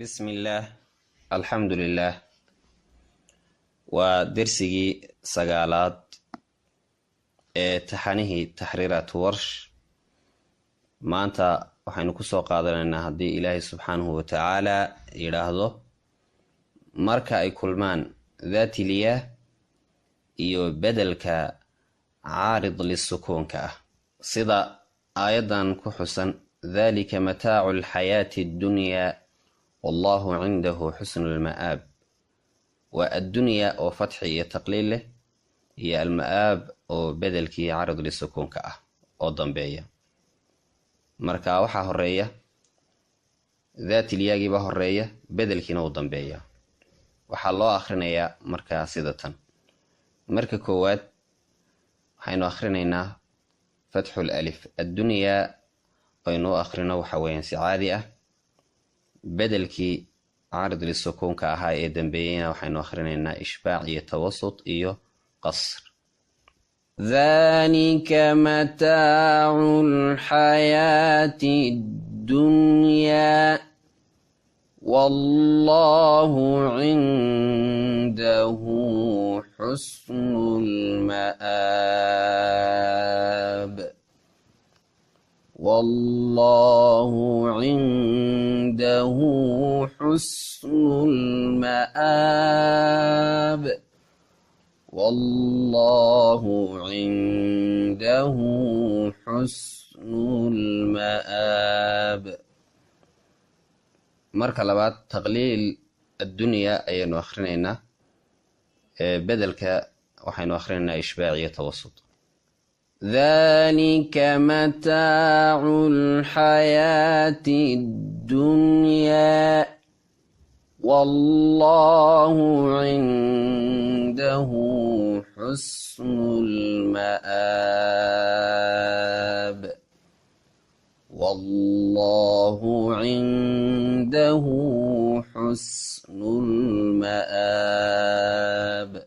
بسم الله الحمد لله ودرسي سقالات تحانيه تحريرات ورش ما أنت waxaynu ku soo qaadanaynaa haddii ilaahay subxaanahu wa tacaala yidhaahdo marka ay kulmaan daatiliya iyo bedelka caarid lisukuunka ah sida aayadan ku xusan dhalika mataacu alxayaati addunyaa wallahu cindahu xusnu lma'aab waa addunyaa oo fatxi iyo taqliil leh iyo alma'aab oo bedelkii caarid lisukuunka ah oo dambeeya marka waxaa horeeya daatiliyagiiba horeeya bedelkiina uu dambeeya waxaa loo akhrinayaa markaa sida tan marka koowaad waxaynu akhrinaynaa fatxul alif addunyaa aynu u akhrino waxa weeyaan si caadi ah bedelkii caarid lisukuunka ahaa ee dambeeyeyna waxaynu akhrinaynaa ishbaac iyo tawasut iyo qasr ذلك متاع الحياة الدنيا والله عنده حسن المآب والله عنده حسن المآب والله عنده حسن المآب marka labaad taqliil addunyaa ayaynu akhrinaynaa bedelka waxaynu akhrinaynaa ishbaac iyo tawasut ذلك متاع الحياة الدنيا والله عنده حسن المآب والله عنده حسن المآب